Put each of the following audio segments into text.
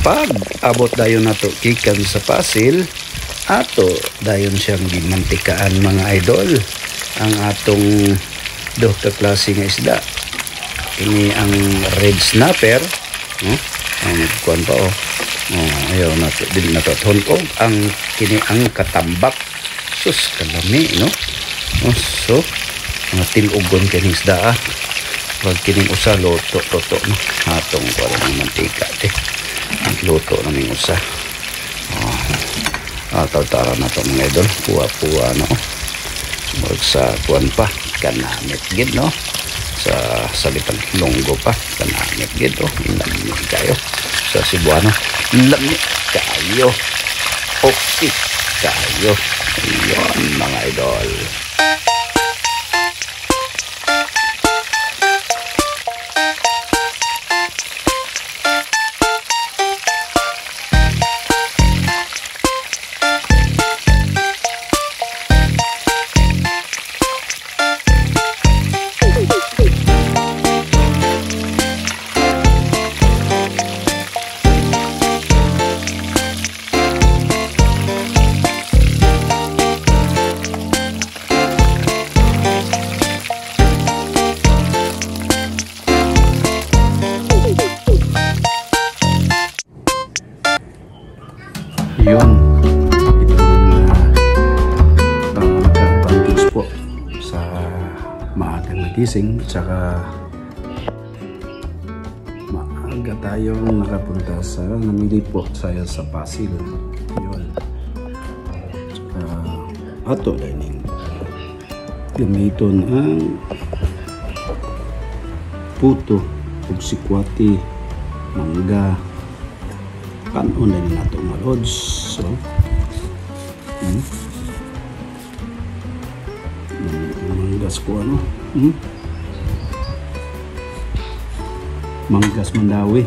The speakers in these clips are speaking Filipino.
pag abot dayon nato kikan sa pasil, ato dayon siyang gimantikaan mga idol. Ang atong duha ka klase nga isda, ini ang red snapper, no? Ang kuan pa ayaw nato dili nato tuntog ang kini ang katambak. Sus kalami, no? So mga tilugon kining isda pag kining usa luto no, atong kuan ng mantika ang luto naming usa. Tawtara na to mga idol, puwa-puwa no, mag sa kuan pa kanamit gid no, sa salitang longgo pa kanamit gid lamig kayo sa Cebuano, lamig kayo, okay kayo. Ayan mga idol. Yun, itong pang-advantage po sa maagang nagising, tsaka maaga tayong nakapunta sa namili po saya sa pasil. Yun, tsaka ato dining gamiton ang puto ug sikwati, mangga, kanon na nato mga lods. So manggas ko ano, manggas Mandawi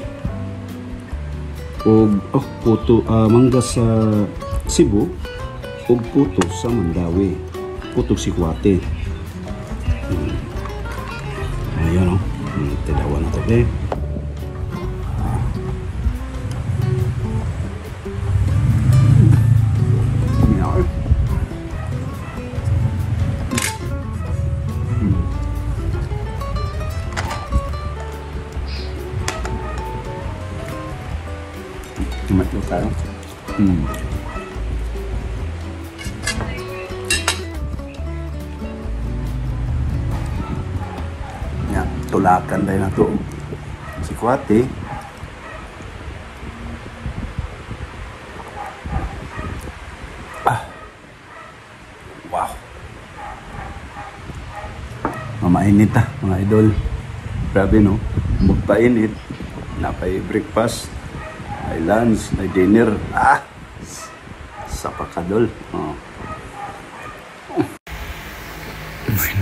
o puto, manggas sa Cebu o puto sa Mandawi, puto sikwate. Ayun tidawa na to matlo tayo. Ya, tulakan tayo na ito si Kwate. Wow, mamainit mga idol, grabe no, magpainit, napay breakfast, may lunch, may dinner. Sapakadol.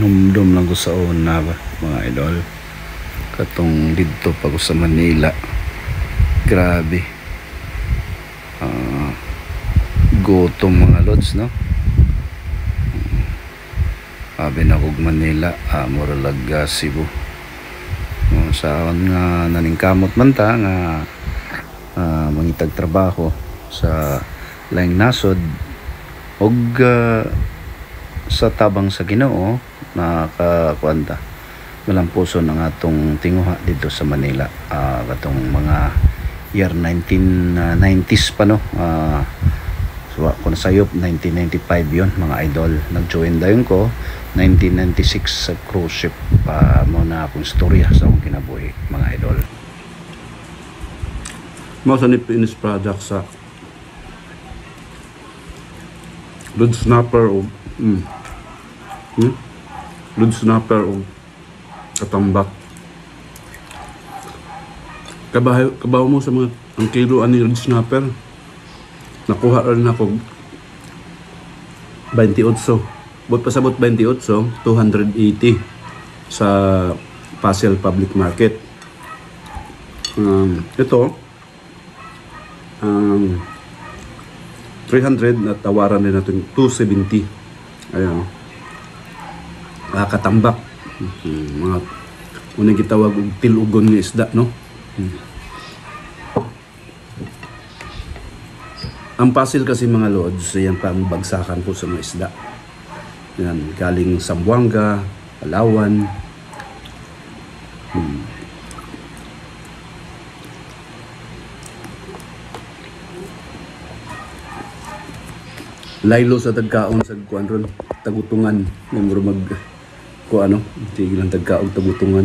Numdum lang ko sa una ba mga idol, katong dito pa ko sa Manila. Grabe, gutom mga lods no. Abi na kog Manila, muralag Cebu. Sa nga naningkamot man ta nga mangitag trabaho sa laing nasod og sa tabang sa Ginoo nakakuanta malampuson ang atong tinguha dito sa Manila, katong mga year 1990s pa no. So kung sayop 1995 yon mga idol, nag-join dayon ko 1996 sa cruise ship. Mo na akong storya sa akong kinabuhi mga idol. Mao sa finished product sa Red Snapper o Red Snapper o katambak. Kabaw mo sa mga ang kilo ani Red Snapper, nakuha rin ako 28. Bot pasabot 28, 280 sa Pasel Public Market. Ito 300 na tawaran din natin 270. Ayan, katambak, mga unang gitawag og tilugon ni isda no. Ang puzzle kasi mga lods, yan pa ang bagsakan ko sa mga isda. Yan, galing Zamboanga, Palawan. Laylo sa tagkaon sa kuan ron, tagutungan. May muro mag ko ano, tigil ang tagkaon tagutungan.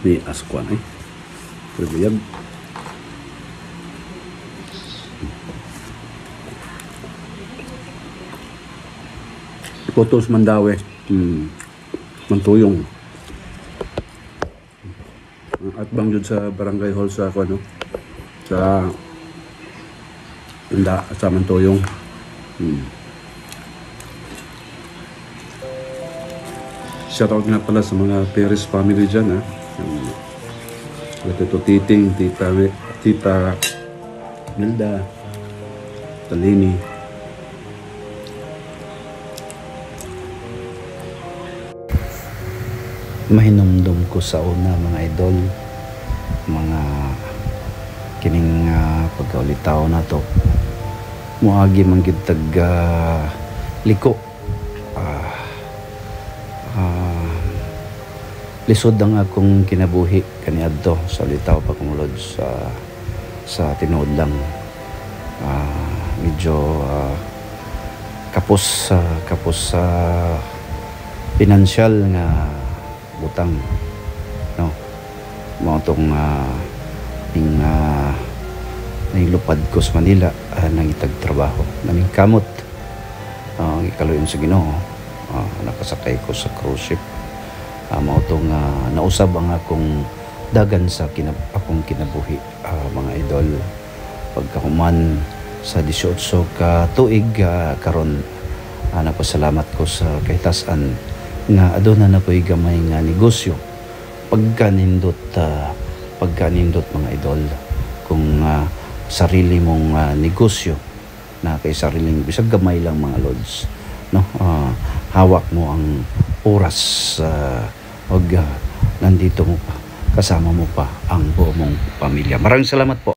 May askuan eh. Berbuyag. Kotos Mandawe. Mantuyong. At bangjud sa barangay hall sa ano, sa sa Mantuyong. Shoutout nga pala sa mga Perez family dyan, ha. Tito Titing, Tita Milda, Talini. Mahinumdum ko sa una mga idol, mga kining pagkaulitaw na to. Muagi man gid tag liko. Lisod ang akong kinabuhi kaniadto sa litaw pagkumulod sa tinuod lang. Medyo kapos sa pinansyal nga butang, no, mo tong nilupad ko sa Manila, nangitag trabaho, naming kamot, ikaluyon sa Ginoo, nakasakay ko sa cruise ship. Mao tong nausab ang akong dagan sa akong kinabuhi, mga idol. Pagkahuman sa 18 ka tuig karon, napasalamat ko sa kahitasan nga aduna na ko'y gamay nga negosyo pagkanindot mga idol. Kung sarili mong negosyo na kay sariling bisag gamay lang mga lods, no, hawak mo ang oras, nandito mo pa, kasama mo pa ang buong mong pamilya. Maraming salamat po.